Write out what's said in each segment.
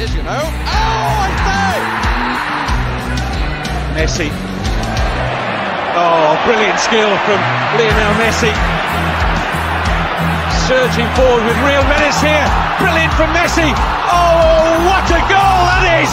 is, you know. Oh, I say! Messi. Oh, brilliant skill from Lionel Messi. Surging forward with real menace here. Brilliant from Messi. Oh, what a goal that is!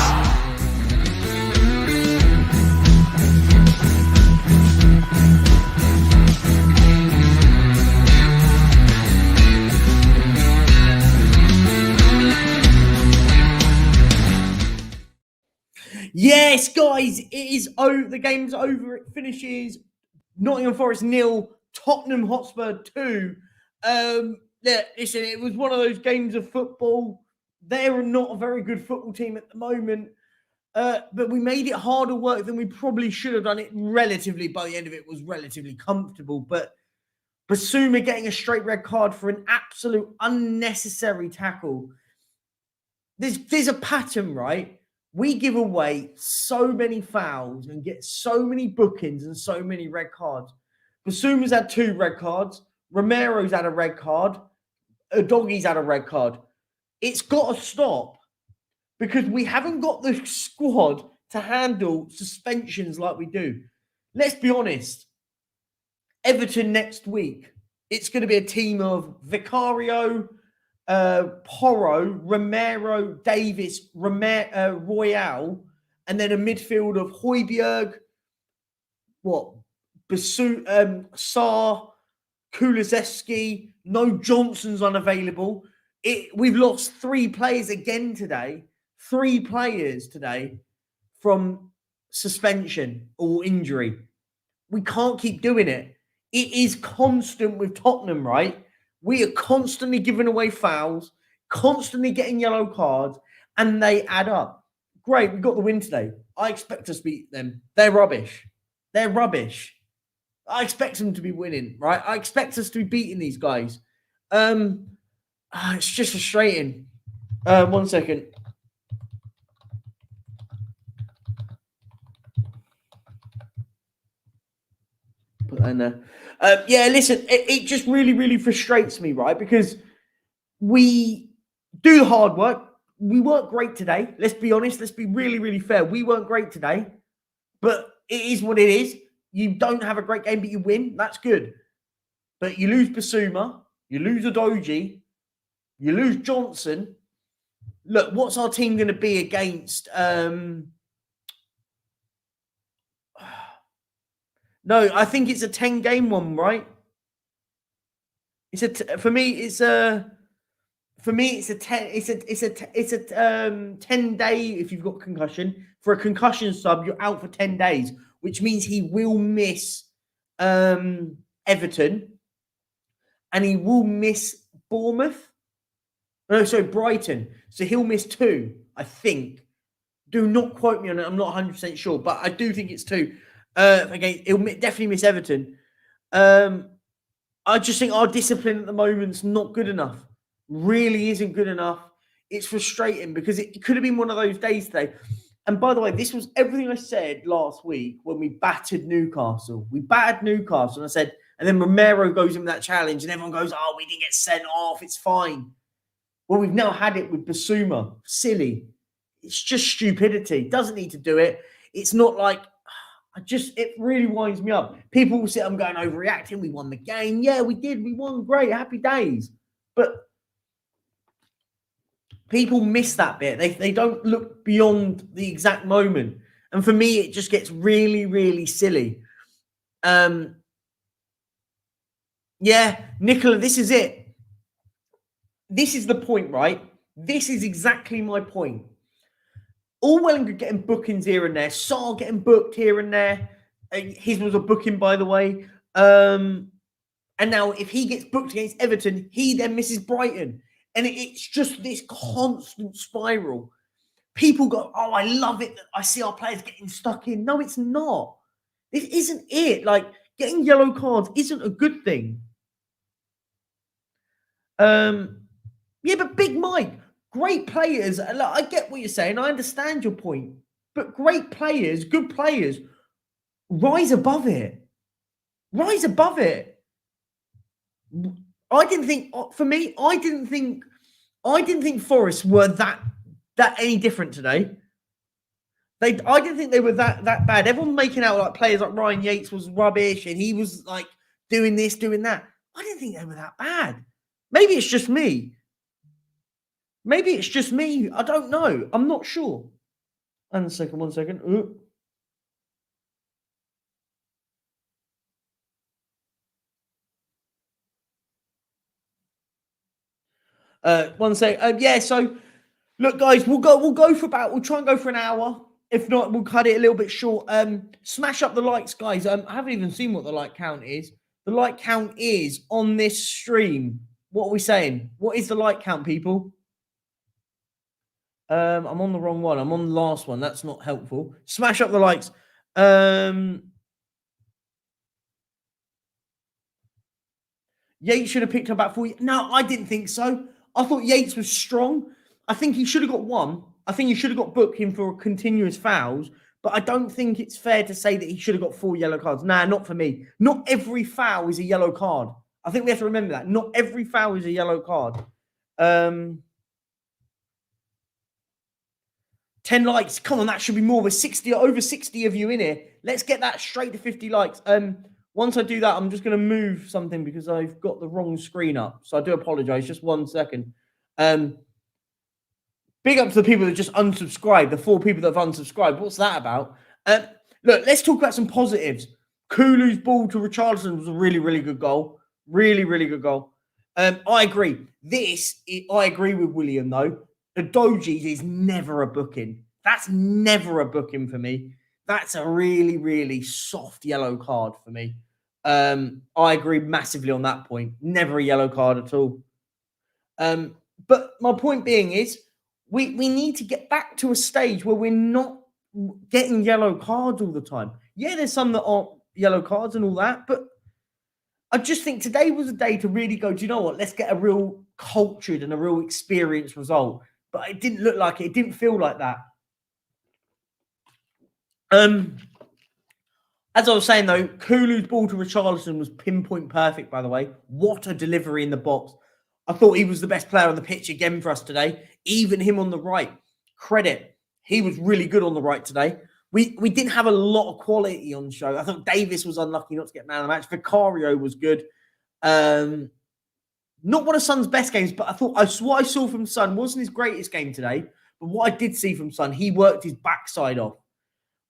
Yes, guys, it is over. The game's over. It finishes. Nottingham Forest 0, Tottenham Hotspur 2. Yeah, listen, it was one of those games of football. They're not a very good football team at the moment, but we made it harder work than we probably should have done. It relatively, by the end of it, was relatively comfortable. But Basuma getting a straight red card for an absolute unnecessary tackle. There's a pattern, right? We give away so many fouls and get so many bookings and so many red cards. Basuma's had 2 red cards. Romero's had a red card. Doggy's had a red card. It's got to stop because we haven't got the squad to handle suspensions like we do. Let's be honest. Everton next week, it's going to be a team of Vicario, Porro, Romero, Davis, Royale, and then a midfield of Højbjerg, Sarr, Kulusevski. No Johnson's unavailable. We've lost 3 players again today. 3 players today from suspension or injury. We can't keep doing it. It is constant with Tottenham, right? We are constantly giving away fouls, constantly getting yellow cards, and they add up. Great, we got the win today. I expect us to beat them. They're rubbish. They're rubbish. I expect them to be winning, right? I expect us to be beating these guys. It's just frustrating. 1 second. Put that in there. Yeah, listen, it just really, really frustrates me, right? Because we do the hard work. We weren't great today. Let's be honest. Let's be really, really fair. We weren't great today, but it is what it is. You don't have a great game, but you win. That's good. But you lose Basuma, you lose Udogie, you lose Johnson. Look, what's our team going to be against? No, I think it's a 10-game one, right? For me it's a 10-day if you've got concussion. For a concussion sub, you're out for 10 days, which means he will miss Everton and he will miss Bournemouth. No, sorry, Brighton. So he'll miss 2, I think. Do not quote me on it. I'm not 100% sure, but I do think it's 2. Again, he'll definitely miss Everton. I just think our discipline at the moment's not good enough. Really isn't good enough. It's frustrating because it could have been one of those days today. And by the way, this was everything I said last week when we battered Newcastle. We battered Newcastle, and I said, and then Romero goes in with that challenge, and everyone goes, "Oh, we didn't get sent off. It's fine." Well, we've now had it with Basuma. Silly. It's just stupidity. Doesn't need to do it. It's not like. It really winds me up. People will say I'm going overreacting. We won the game. Yeah, we did. We won. Great. Happy days. But people miss that bit. They don't look beyond the exact moment. And for me, it just gets really, really silly. Yeah, Nicola, this is it. This is the point, right? This is exactly my point. All well and good getting bookings here and there. Sarr getting booked here and there. His was a booking, by the way. And now if he gets booked against Everton, he then misses Brighton. And it's just this constant spiral. People go, "Oh, I love it that I see our players getting stuck in." No, it's not. This isn't it. Like, getting yellow cards isn't a good thing. Yeah, but Big Mike, great players. I get what you're saying. I understand your point. But great players, good players, rise above it. Rise above it. I didn't think Forest were that that any different today. I didn't think they were that bad. Everyone making out like players like Ryan Yates was rubbish and he was like doing this, doing that. I didn't think they were that bad. Maybe it's just me. I don't know. I'm not sure. And one second. Ooh. One sec. Yeah. So, look, guys, we'll try and go for an hour. If not, we'll cut it a little bit short. Smash up the likes, guys. I haven't even seen what the like count is. The like count is on this stream. What are we saying? What is the like count, people? I'm on the wrong one. I'm on the last one. That's not helpful. Smash up the likes. Yates should have picked up about 40. No, I didn't think so. I thought Yates was strong. I think he should have got one. I think he should have got booked in for continuous fouls. But I don't think it's fair to say that he should have got 4 yellow cards. Nah, not for me. Not every foul is a yellow card. I think we have to remember that. Not every foul is a yellow card. 10 likes. Come on, that should be more. With 60, over 60 of you in here. Let's get that straight to 50 likes. Once I do that, I'm just going to move something because I've got the wrong screen up. So I do apologize. Just 1 second. Big up to the people that just unsubscribed, the 4 people that have unsubscribed. What's that about? Look, let's talk about some positives. Kulu's ball to Richarlison was a really, really good goal. Really, really good goal. I agree. I agree with William, though. The Doji's is never a booking. That's never a booking for me. That's a really, really soft yellow card for me. I agree massively on that point. Never a yellow card at all. But my point being is, we need to get back to a stage where we're not getting yellow cards all the time. Yeah, there's some that aren't yellow cards and all that, but I just think today was a day to really go, do you know what? Let's get a real cultured and a real experienced result. But it didn't look like it. It didn't feel like that. As I was saying, though, Kulu's ball to Richarlison was pinpoint perfect, by the way. What a delivery in the box. I thought he was the best player on the pitch again for us today. Even him on the right. Credit. He was really good on the right today. We didn't have a lot of quality on show. I thought Davis was unlucky not to get man of the match. Vicario was good. Not one of Son's best games, but I thought what I saw from Son wasn't his greatest game today. But what I did see from Son, he worked his backside off.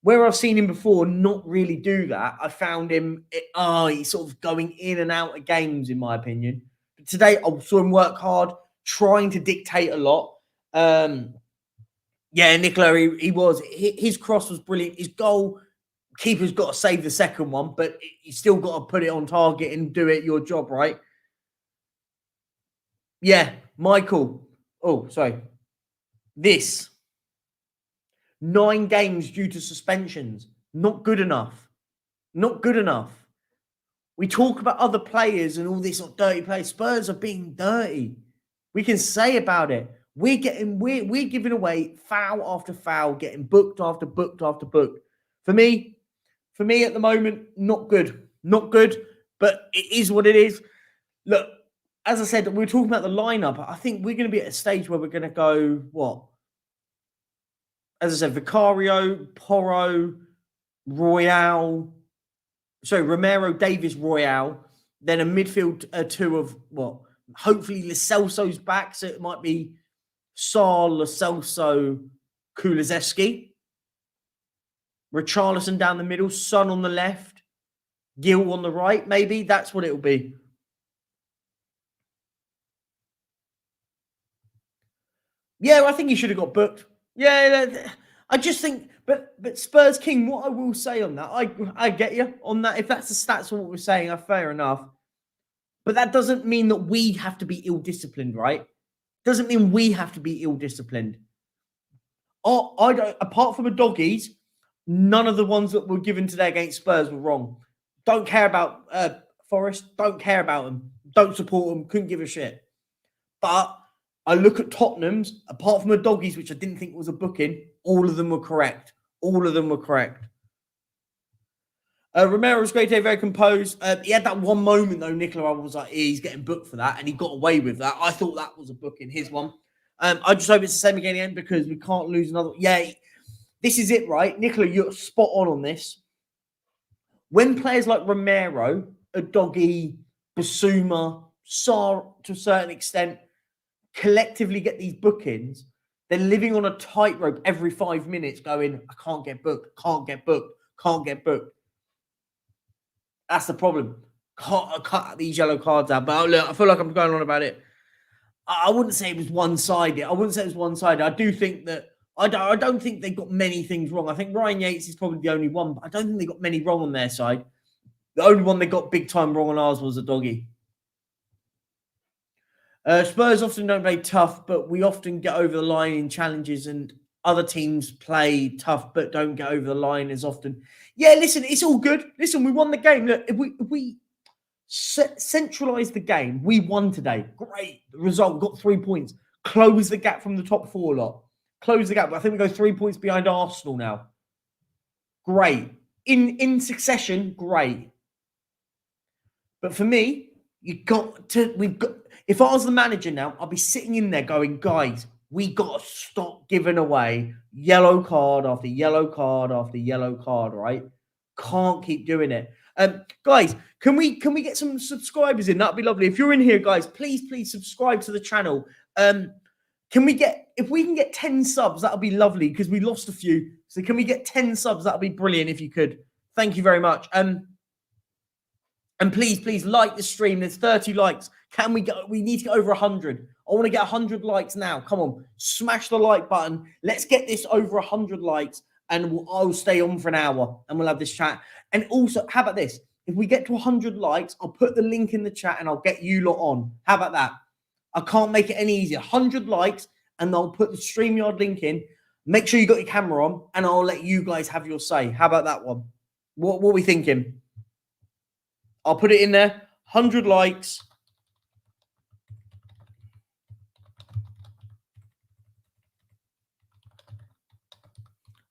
Where I've seen him before not really do that, I found him, he's sort of going in and out of games, in my opinion. But today, I saw him work hard, trying to dictate a lot. Yeah, Nicola, he was. His cross was brilliant. His goal, keeper's got to save the second one, but you still got to put it on target and do it your job, right? Yeah, Michael. Oh, sorry. This. 9 games due to suspensions. Not good enough. Not good enough. We talk about other players and all this dirty play. Spurs are being dirty. We can say about it. We're giving away foul after foul, getting booked after booked after booked. For me at the moment, not good. Not good, but it is what it is. Look, as I said, we were talking about the lineup. I think we're going to be at a stage where we're going to go, what? As I said, Vicario, Porro, Royale. Sorry, Romero, Davis, Royale. Then a midfield 2 of what? Hopefully, Lo Celso's back, so it might be Saul, Lo Celso, Kulusevski. Richarlison down the middle, Son on the left, Gil on the right. Maybe that's what it'll be. Yeah, I think he should have got booked. Yeah, I just think, but Spurs King, what I will say on that, I get you on that. If that's the stats of what we're saying, fair enough. But that doesn't mean that we have to be ill-disciplined, right? Doesn't mean we have to be ill-disciplined. I don't. Apart from the doggies, none of the ones that were given today against Spurs were wrong. Don't care about Forest. Don't care about them. Don't support them. Couldn't give a shit. But I look at Tottenham's, apart from the doggies, which I didn't think was a booking, all of them were correct. All of them were correct. Romero was great today, very composed. He had that one moment, though, Nicola, I was like, he's getting booked for that, and he got away with that. I thought that was a booking, his one. I just hope it's the same again in the end because we can't lose another. Yeah, this is it, right? Nicola, you're spot on this. When players like Romero, Udogie, Basuma, Sarr, to a certain extent, collectively get these bookings, they're living on a tightrope every 5 minutes going, I can't get booked, can't get booked, can't get booked. That's the problem. Can't cut these yellow cards out. But look, I feel like I'm going on about it. I wouldn't say it was one-sided. I do think that I don't think they got many things wrong. I think Ryan Yates is probably the only one, but I don't think they got many wrong on their side. The only one they got big time wrong on ours was Udogie. Spurs often don't play tough, but we often get over the line in challenges, and other teams play tough but don't get over the line as often. Yeah, listen, it's all good. Listen, we won the game. Look, if we centralise the game, we won today. Great result. Got 3 points. Close the gap from the top four lot. Close the gap. I think we go 3 points behind Arsenal now. Great. In succession, great. But for me, we've got. If I was the manager now, I'd be sitting in there going, guys, we got to stop giving away yellow card after yellow card after yellow card, right? Can't keep doing it. Guys, can we get some subscribers in? That'd be lovely. If you're in here, guys, please subscribe to the channel. If we can get 10 subs, that'll be lovely because we lost a few. So can we get 10 subs? That'll be brilliant if you could. Thank you very much. And please like the stream. There's 30 likes. Can we go? We need to get over 100. I want to get 100 likes now. Come on, smash the like button. Let's get this over 100 likes, and I'll stay on for an hour, and we'll have this chat. And also, how about this? If we get to 100 likes, I'll put the link in the chat, and I'll get you lot on. How about that? I can't make it any easier. 100 likes, and I'll put the StreamYard link in. Make sure you got your camera on, and I'll let you guys have your say. How about that one? What are we thinking? I'll put it in there. 100 likes.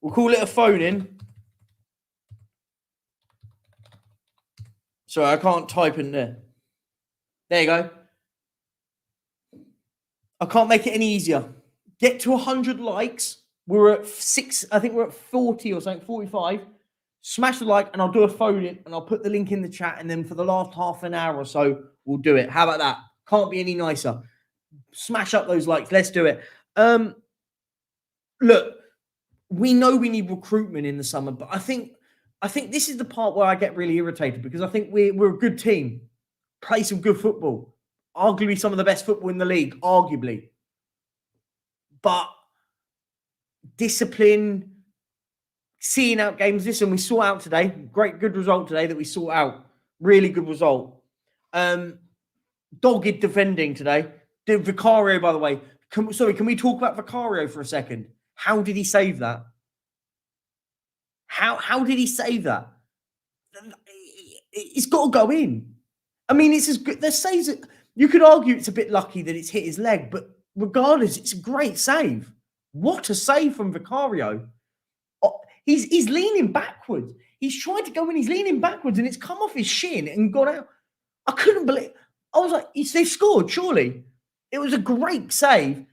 We'll call it a phone in. Sorry, I can't type in there. There you go. I can't make it any easier. Get to 100 likes. We're at 6. I think we're at 40 or something, 45. Smash the like, and I'll do a phone in, and I'll put the link in the chat, and then for the last half an hour or so, we'll do it. How about that? Can't be any nicer. Smash up those likes. Let's do it. Look, we know we need recruitment in the summer, but I think this is the part where I get really irritated because I think we're a good team, play some good football, arguably some of the best football in the league, arguably. But discipline, seeing out games. Listen, we saw out today. Good result today that we saw out. Really good result. Dogged defending today. Vicario, by the way. Can we talk about Vicario for a second? How did he save that? How did he save that? It's got to go in. I mean, it's as good. There's saves. You could argue it's a bit lucky that it's hit his leg, but regardless, it's a great save. What a save from Vicario. He's leaning backwards. He's tried to go in. He's leaning backwards, and it's come off his shin and gone out. I couldn't believe. I was like, they scored. Surely, it was a great save.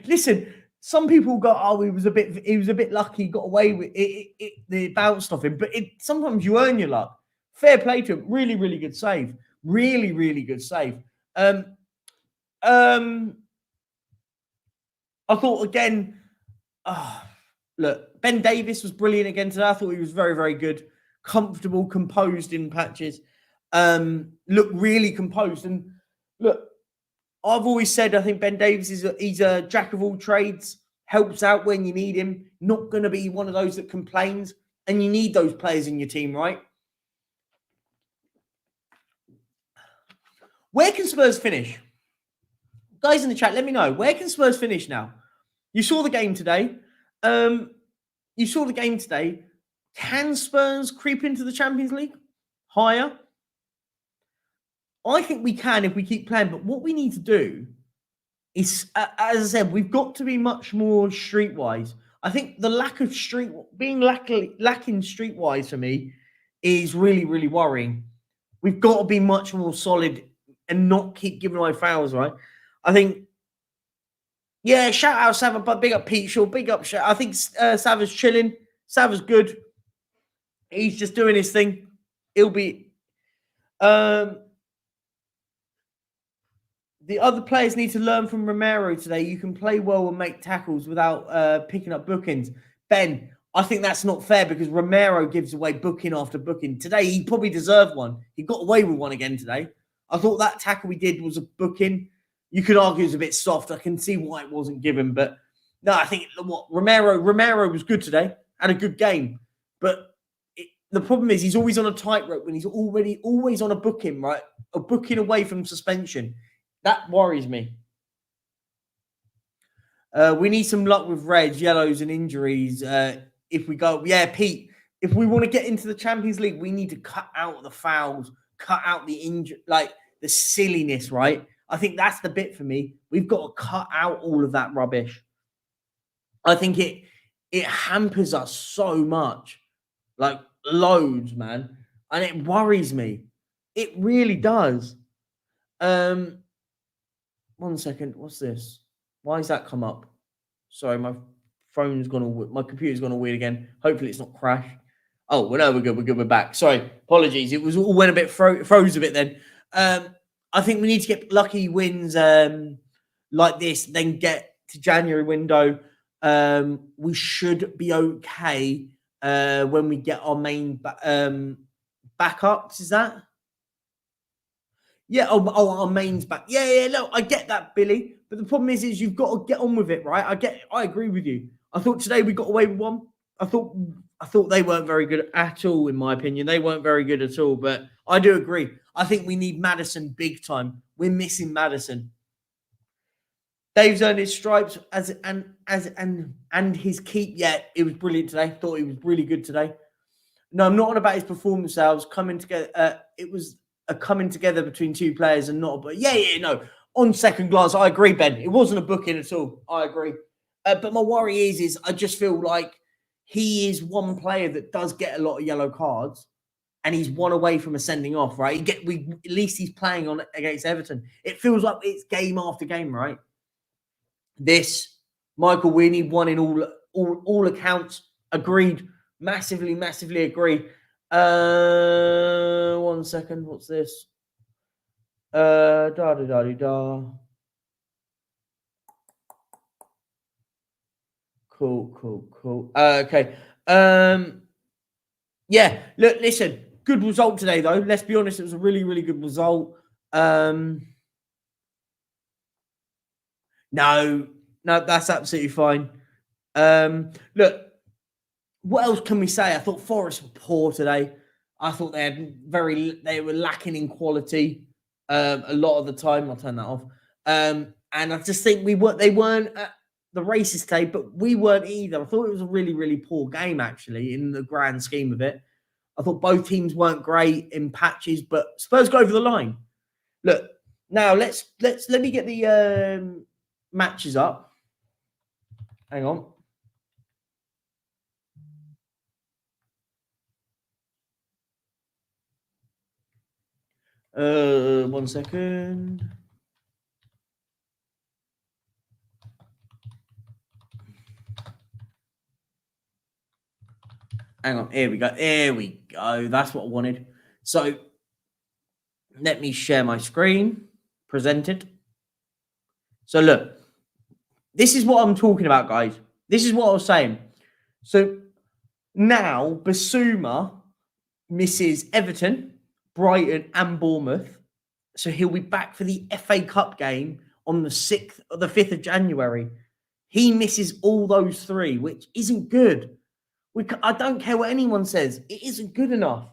Listen, some people go, "Oh, he was a bit lucky. He got away with it. They bounced off him." But sometimes you earn your luck. Fair play to him. Really, really good save. Really, really good save. I thought again. Look, Ben Davies was brilliant again today. I thought he was very, very good. Comfortable, composed in patches. Looked really composed. And look, I've always said I think Ben Davies he's a jack of all trades. Helps out when you need him. Not going to be one of those that complains. And you need those players in your team, right? Where can Spurs finish? Guys in the chat, let me know. Where can Spurs finish now? You saw the game today. Can Spurs creep into the Champions League higher? I think we can if we keep playing. But what we need to do is, as I said, we've got to be much more streetwise. I think the lack of lacking streetwise for me is really, really worrying. We've got to be much more solid and not keep giving away fouls, right? I think Yeah, shout out Sava, but big up Pete Shaw, big up. I think Sava's chilling. Sava's good. He's just doing his thing. He'll be. The other players need to learn from Romero today. You can play well and make tackles without picking up bookings. Ben, I think that's not fair because Romero gives away booking after booking. Today, he probably deserved one. He got away with one again today. I thought that tackle we did was a booking. You could argue it was a bit soft. I can see why it wasn't given. But no, I think Romero was good today. Had a good game. But the problem is he's always on a tightrope when he's always on a booking, right? A booking away from suspension. That worries me. We need some luck with reds, yellows, and injuries. If we go, Pete, if we want to get into the Champions League, we need to cut out the fouls, cut out the injury, like the silliness, right? I think that's the bit for me. We've got to cut out all of that rubbish. I think it hampers us so much, like loads, man, and it worries me. It really does. 1 second. What's this? Why has that come up? Sorry, my computer's gone all weird again. Hopefully it's not crashed. Oh, well, no, we're good. We're back. Sorry, apologies. It was all went a bit froze a bit then. I think we need to get lucky wins like this, then get to January window. We should be okay when we get our main backups. Is that? Yeah, our main's back. Yeah, no, I get that, Billy. But the problem is you've got to get on with it, right? I agree with you. I thought today we got away with one. I thought they weren't very good at all, in my opinion. They weren't very good at all. But I do agree. I think we need Maddison big time. We're missing Maddison. Dave's earned his stripes and his keep. Yeah, it was brilliant today. Thought he was really good today. No, I'm not on about his performance. I was coming together. It was a coming together between two players and not. But no. On second glance, I agree, Ben. It wasn't a booking at all. I agree. But my worry is I just feel like he is one player that does get a lot of yellow cards, and he's one away from a sending off. Right? At least he's playing on against Everton. It feels like it's game after game, right? This Michael, we need one in all accounts. Agreed. Massively agree. 1 second. What's this? Cool. Okay. Yeah. Look, listen. Good result today, though. Let's be honest. It was a really good result. No, that's absolutely fine. Look, what else can we say? I thought Forest were poor today. I thought they were lacking in quality a lot of the time. I'll turn that off. And I just think they weren't at the races today, but we weren't either. I thought it was a really poor game, actually, in the grand scheme of it. I thought both teams weren't great in patches, but Spurs go over the line. Look, now let me get the matches up. Hang on. 1 second. Hang on. Here we go. That's what I wanted. So let me share my screen. Present it. So look, this is what I'm talking about, guys. This is what I was saying. So now Basuma misses Everton, Brighton, and Bournemouth. So he'll be back for the FA Cup game on the 5th of January. He misses all those three, which isn't good. I don't care what anyone says. It isn't good enough.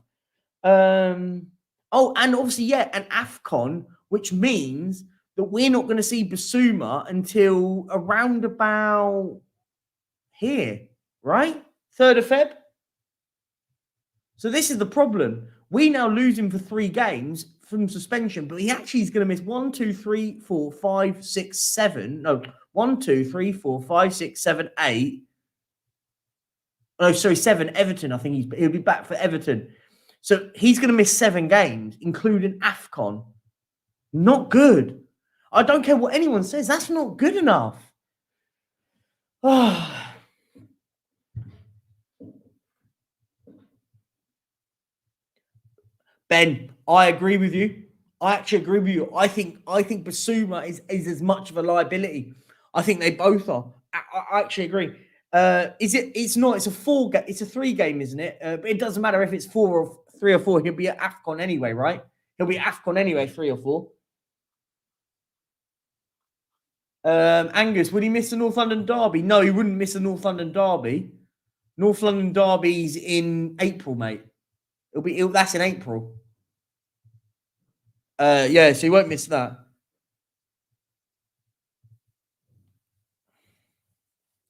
And obviously, an AFCON, which means that we're not going to see Basuma until around about here, right? 3rd of Feb. So this is the problem. We now lose him for 3 games from suspension, but he actually is going to miss 1, 2, 3, 4, 5, 6, 7. No, 1, 2, 3, 4, 5, 6, 7, 8. Oh, sorry, 7. Everton. I think he'll be back for Everton. So he's going to miss 7 games, including AFCON. Not good. I don't care what anyone says. That's not good enough. Ben, I agree with you. I actually agree with you. I think Basuma is as much of a liability. I think they both are. I actually agree. Is it? It's not. It's a it's a 3 game, isn't it? But it doesn't matter if it's 4 or 3 or 4. He'll be at AFCON anyway, right? He'll be at AFCON anyway, 3 or 4. Angus, would he miss the North London derby? No, he wouldn't miss the North London derby. North London derby's in April, mate. That's in April. Yeah, so you won't miss that.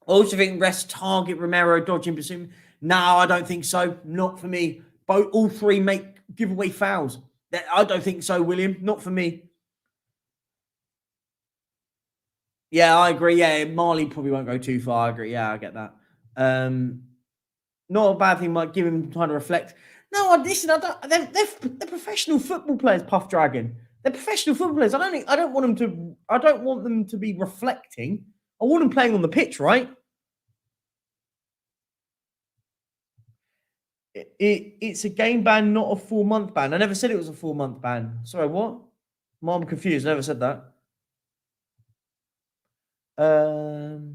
I also think rest target Romero, dodging, Basuma. No, I don't think so. Not for me. All 3 give away fouls. I don't think so, William. Not for me. Yeah, I agree. Yeah, Marley probably won't go too far. I agree. Yeah, I get that. Not a bad thing. Might give him time to reflect. No, listen. They're professional football players. Puff Dragon. They're professional football players. I don't want them to be reflecting. I want them playing on the pitch, right? It's a game ban, not a 4-month ban. I never said it was a 4-month ban. Sorry, what? I'm confused. I never said that. Oh,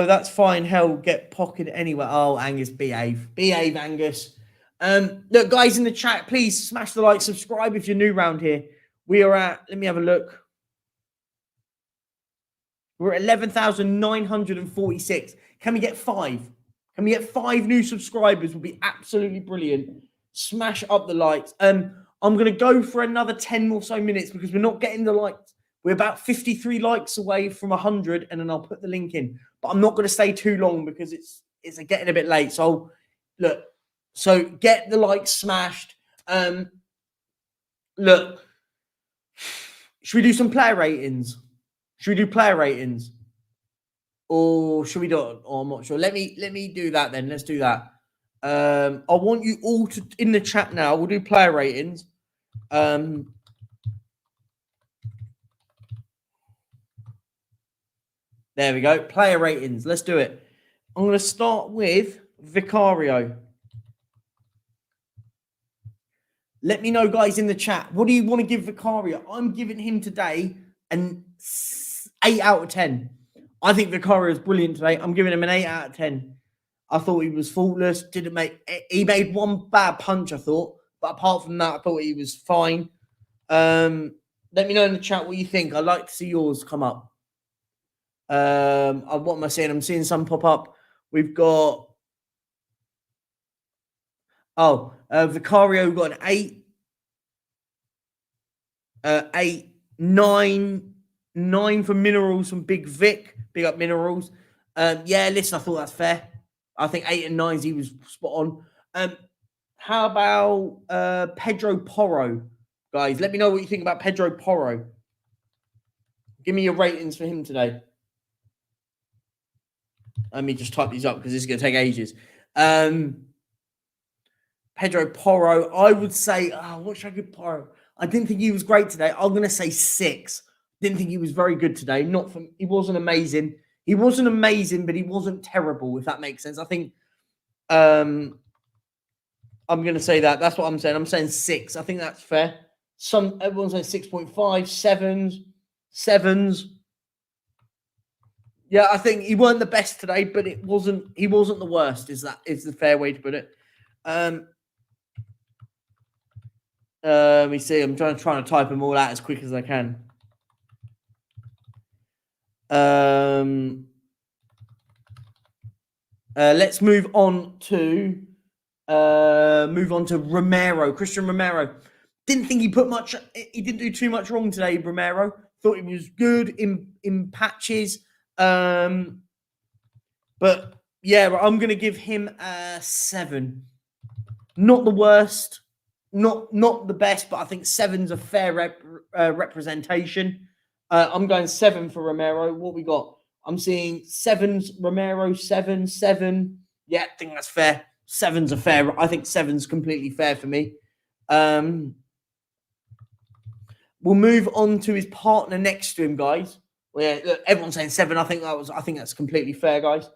that's fine. Hell, get pocketed anyway. Oh, Angus, behave, Angus. Look, guys in the chat, please smash the like, subscribe if you're new around here. We are at. Let me have a look. We're at 11,946. Can we get 5? Can we get 5 new subscribers? Would be absolutely brilliant. Smash up the likes. I'm going to go for another 10 or so minutes because we're not getting the likes. We're about 53 likes away from 100, and then I'll put the link in. But I'm not going to stay too long because it's getting a bit late. So, look. So, get the likes smashed. Look. Should we do some player ratings? Should we do player ratings? Or should we do it? Oh, I'm not sure. Let me do that then. Let's do that. I want you all to in the chat now. We'll do player ratings. There we go. Player ratings. Let's do it. I'm going to start with Vicario. Let me know, guys, in the chat. What do you want to give Vicario? I'm giving him today an 8 out of 10. I think Vicario is brilliant today. I'm giving him an 8 out of 10. I thought he was faultless. He made one bad punch, I thought. But apart from that, I thought he was fine. Let me know in the chat what you think. I'd like to see yours come up. What am I saying? I'm seeing some pop up. We've got... Vicario got an 8. 8, 9 for Minerals from Big Vic. Big up Minerals. Yeah, listen, I thought that's fair. I think 8 and 9s, he was spot on. How about Pedro Porro? Guys, let me know what you think about Pedro Porro. Give me your ratings for him today. Let me just type these up because this is going to take ages. Pedro Porro, I would say, what should I give Porro? I didn't think he was great today. I'm going to say 6. Didn't think he was very good today. He wasn't amazing. He wasn't amazing, but he wasn't terrible, if that makes sense. I think I'm going to say that. That's what I'm saying. I'm saying 6. I think that's fair. Everyone's saying 6.5, 7s. Yeah, I think he weren't the best today, but he wasn't the worst. Is the fair way to put it? Let me see. I'm trying to type them all out as quick as I can. Let's move on to Romero. Christian Romero. Didn't think he didn't do too much wrong today, Romero. Thought he was good in patches. But yeah, I'm going to give him a 7. Not the worst, not the best, but I think 7's a fair representation. I'm going 7 for Romero. What we got? I'm seeing 7s, Romero, 7. Yeah, I think that's fair. 7's a fair. I think 7's completely fair for me. We'll move on to his partner next to him, guys. Well, yeah, look, everyone's saying 7. I think that's completely fair, guys.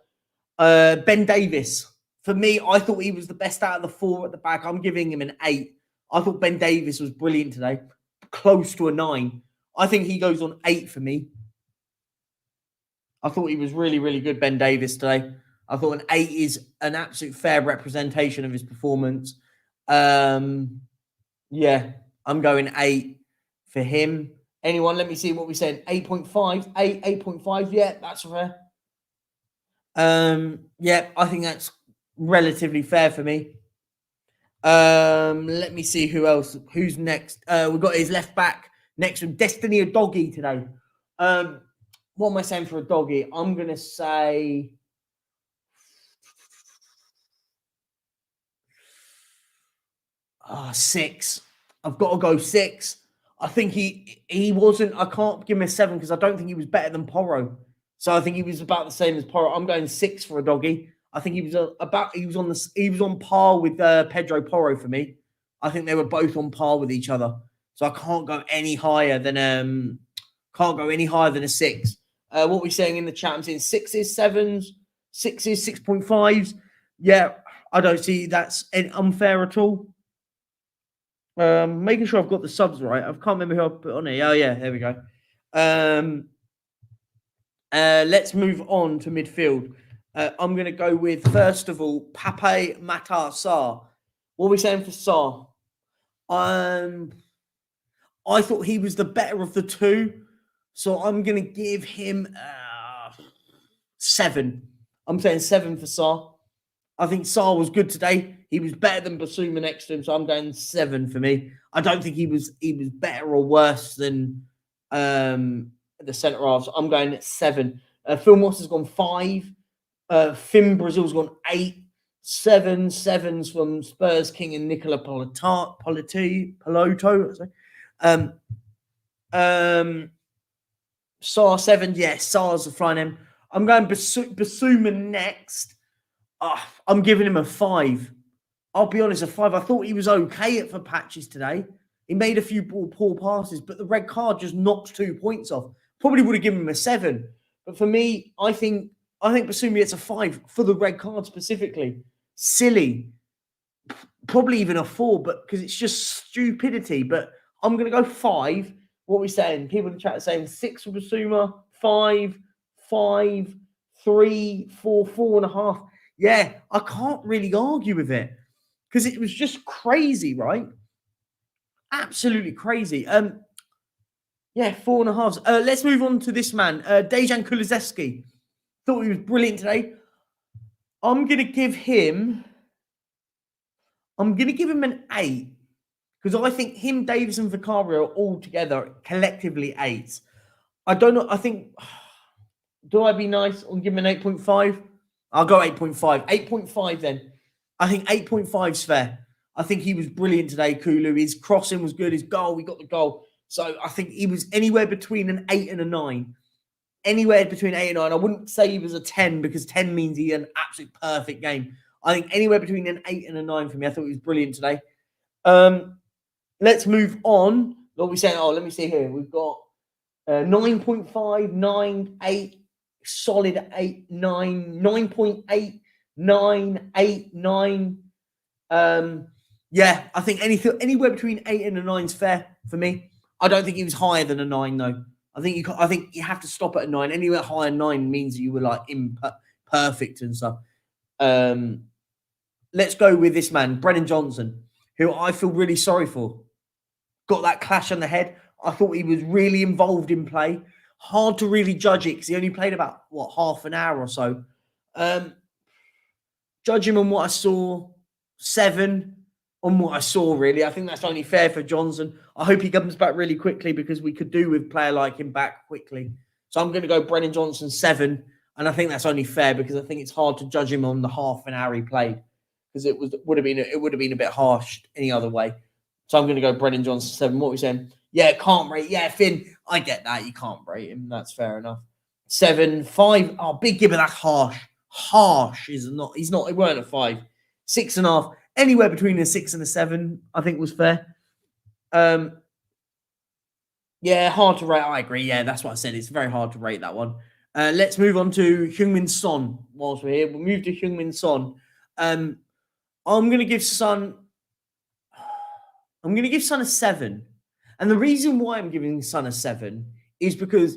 Ben Davis. For me, I thought he was the best out of the 4 at the back. I'm giving him an 8. I thought Ben Davis was brilliant today. Close to a 9. I think he goes on 8 for me. I thought he was really, really good, Ben Davis, today. I thought an 8 is an absolute fair representation of his performance. Yeah, I'm going 8 for him. Anyone? Let me see what we said. 8.5. 8.5. Yeah, that's fair. Yeah, I think that's relatively fair for me. Let me see who else. Who's next? We've got his left back next with Destiny a doggy today. What am I saying for a doggy? I'm gonna say 6. I've got to go 6. I think he wasn't. I can't give him a 7 because I don't think he was better than Porro. So I think he was about the same as Porro. I'm going 6 for a doggy. I think he was on par with Pedro Porro for me. I think they were both on par with each other. So I can't go any higher than a 6. What are we saying in the chat? I'm saying 6s, 7s, 6s, 6.5s. Yeah, I don't see that's unfair at all. Making sure I've got the subs right. I can't remember who I put on here. Oh yeah, there we go. Let's move on to midfield. I'm going to go with, first of all, Pape Matar Sarr. What are we saying for Sarr? I thought he was the better of the 2, so I'm going to give him 7. I'm saying 7 for Sarr. I think Sarr was good today. He was better than Basuma next to him, so I'm going 7 for me. I don't think he was better or worse than the centre halves. I'm going at 7. Phil Moss has gone 5. Finn Brazil's gone 8. 7s from Spurs King and Nicola Piloto. Sarr 7. Yes, Sarr's a flying M. I'm going Basuma next. I'm giving him a 5. I'll be honest, a 5. I thought he was okay for patches today. He made a few poor passes, but the red card just knocked 2 points off. Probably would have given him a 7. But for me, I think Basuma gets a 5 for the red card specifically. Silly. Probably even a 4, but because it's just stupidity. But I'm going to go 5. What are we saying? People in the chat are saying 6 for Basuma, 5, 3, 4, 4.5. Yeah, I can't really argue with it because it was just crazy, right? Absolutely crazy. Yeah, 4.5. Let's move on to this man, Dejan Kulusevski. Thought he was brilliant today. I'm gonna give him an 8 because I think him, Davis, and Vicario are all together collectively 8s. I don't know. I think. Do I be nice and give him an 8.5? I'll go 8.5. 8.5 then. I think 8.5 is fair. I think he was brilliant today, Kulu. His crossing was good. His goal, we got the goal. So I think he was anywhere between an 8 and a 9. Anywhere between 8 and 9. I wouldn't say he was a 10 because 10 means he had an absolute perfect game. I think anywhere between an 8 and a 9 for me. I thought he was brilliant today. Let's move on. What are we saying? Oh, let me see here. We've got 9.5, 9, 8. Solid 8, 9, 9.8, 9, 8, 9. Yeah, I think anywhere between 8 and a 9 is fair for me. I don't think he was higher than a 9 though. I think you have to stop at a 9. Anywhere higher than 9 means you were like imperfect and stuff. Let's go with this man, Brennan Johnson, who I feel really sorry for. Got that clash on the head. I thought he was really involved in play. Hard to really judge it because he only played about, half an hour or so. Judge him on what I saw, 7 on what I saw, really. I think that's only fair for Johnson. I hope he comes back really quickly because we could do with a player like him back quickly. So I'm going to go Brennan Johnson 7, and I think that's only fair because I think it's hard to judge him on the half an hour he played because it would have been a bit harsh any other way. So I'm going to go Brennan Johnson 7. What are we saying? Yeah, can't rate. Yeah, Finn, I get that. You can't rate him. That's fair enough. 7, 5. Oh, big Gibber, that's harsh. Harsh is not. He weren't a 5. 6.5. Anywhere between a 6 and a 7, I think was fair. Yeah, hard to rate. I agree. Yeah, that's what I said. It's very hard to rate that one. Let's move on to Heung-min Son. Whilst we're here, we'll move to Heung-min Son. I'm going to give Son. I'm going to give Son a 7, and the reason why I'm giving Son a 7 is because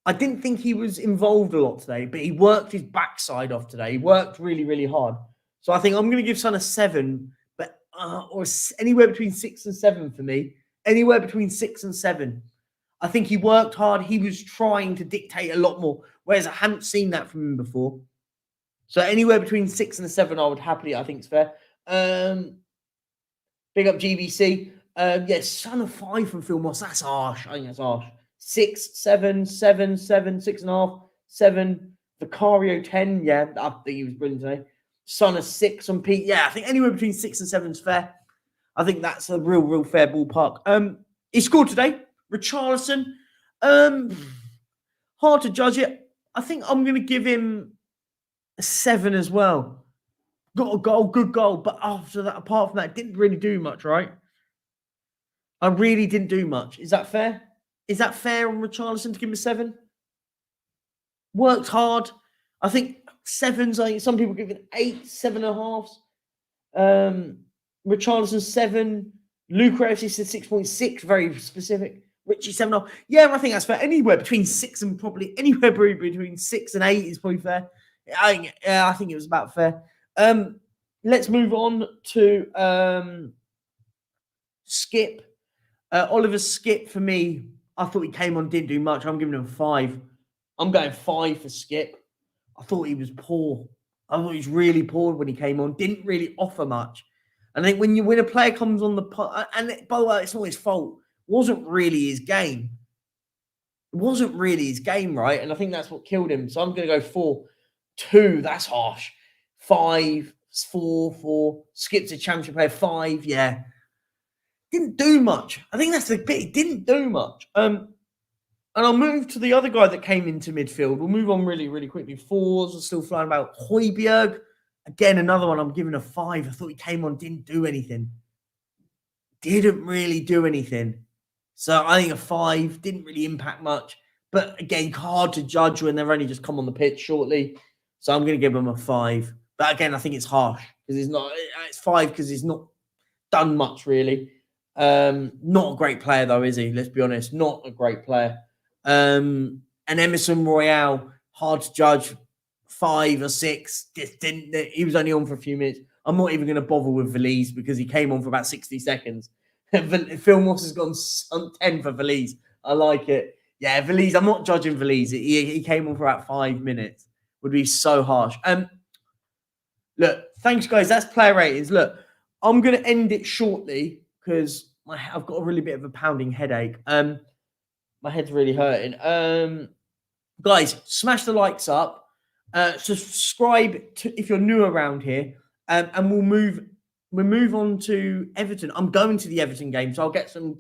I didn't think he was involved a lot today, but he worked his backside off today. He worked really, really hard. So I think I'm going to give Son a 7, but or anywhere between 6 and 7 for me. Anywhere between 6 and 7. I think he worked hard. He was trying to dictate a lot more, whereas I hadn't seen that from him before. So anywhere between 6 and a 7, I would happily, I think it's fair. Big up GBC. Yes, Son of 5 from Phil Moss. That's harsh. I think that's harsh. 6, 7, 7, 7, 6.5, 7. Vicario 10. Yeah, I think he was brilliant today. Son of 6 on Pete. Yeah, I think anywhere between 6 and 7 is fair. I think that's a real fair ballpark. He scored today. Richarlison. Hard to judge it. I think I'm going to give him a 7 as well. Got a goal, good goal, but after that, apart from that, didn't really do much, right? I really didn't do much. Is that fair? Is that fair on Richarlison to give him a 7? Worked hard. I think 7s, I think some people give it 8, 7.5. Richarlison 7. Lucrezzi said 6.6, very specific. Richie 7.5. Yeah, I think that's fair. Anywhere between 6 and probably anywhere between 6 and 8 is probably fair. I think it was about fair. Let's move on to Skip. Oliver Skip, for me, I thought he came on, didn't do much. I'm giving him a 5. I'm going 5 for Skip. I thought he was poor. I thought he was really poor when he came on. Didn't really offer much. And I think when a player comes on the and by the way, it's not his fault. Wasn't really his game. It wasn't really his game, right? And I think that's what killed him. So I'm going to go 4. 2, that's harsh. 5, 4. Skip's a championship player. 5, yeah. Didn't do much. I think that's the bit. He didn't do much. And I'll move to the other guy that came into midfield. We'll move on really quickly. 4s are still flying about. Højbjerg, again, another one I'm giving a 5. I thought he came on, didn't do anything. Didn't really do anything. So I think a 5. Didn't really impact much. But again, hard to judge when they've only just come on the pitch shortly. So I'm going to give him a 5. But again, I think it's harsh because it's 5 because he's not done much really. Not a great player though, is he? Let's be honest, not a great player. And Emerson Royale, hard to judge. 5 or 6. He was only on for a few minutes. I'm not even going to bother with Valise because he came on for about 60 seconds. Phil Moss has gone 10 for Valise. I like it. Yeah, Valise. I'm not judging Valise. He came on for about 5 minutes. Would be so harsh. Look, thanks guys. That's player ratings. Look, I'm going to end it shortly because I've got a really bit of a pounding headache. My head's really hurting. Guys, smash the likes up. Subscribe if you're new around here, and we'll move on to Everton. I'm going to the Everton game, so I'll get some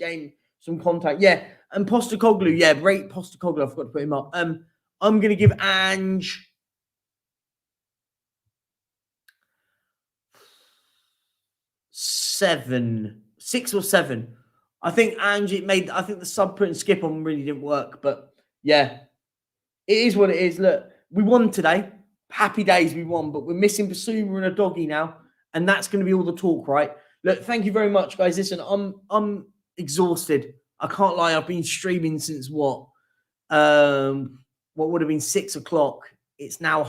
contact. Yeah, and Postecoglou. Yeah, rate Postecoglou. I forgot to put him up. I'm going to give Ange 7, 6 or 7. I think Ange I think the sub putting Skip on really didn't work, but yeah, it is what it is. Look, we won today. Happy days, we won, but we're missing Basuma and a doggy now, and that's going to be all the talk, right? Look, thank you very much, guys. Listen, I'm exhausted. I can't lie. I've been streaming since what would have been 6 o'clock. It's now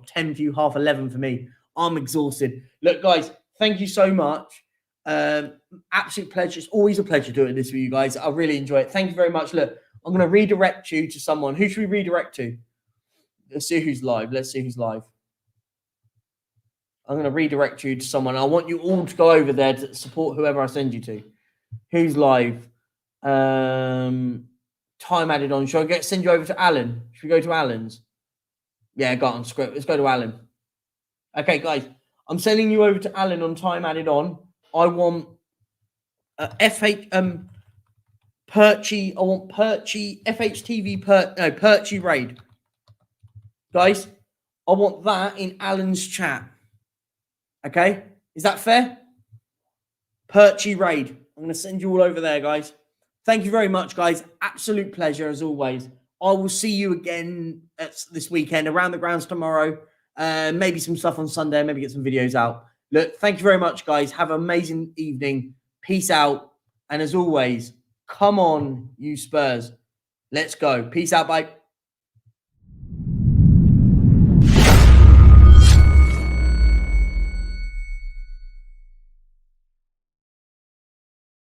10 for you, 11 for me. I'm exhausted. Look, guys, thank you so much. Absolute pleasure. It's always a pleasure doing this with you guys. I really enjoy it. Thank you very much. Look, I'm going to redirect you to someone. Who should we redirect to? Let's see who's live. I'm going to redirect you to someone. I want you all to go over there to support whoever I send you to. Who's live? Time added on. Should I send you over to Alan? Should we go to Alan's? Yeah, go on, script. Let's go to Alan. Okay, guys. I'm sending you over to Alan on time added on. I want Perchy. I want Perchy FHTV Perchy raid. Guys, I want that in Alan's chat. Okay? Is that fair? Perchy raid. I'm going to send you all over there, guys. Thank you very much, guys. Absolute pleasure as always. I will see you again this weekend, around the grounds tomorrow. Maybe some stuff on Sunday, maybe get some videos out. Look, thank you very much, guys. Have an amazing evening. Peace out. And as always, come on, you Spurs. Let's go. Peace out. Bye.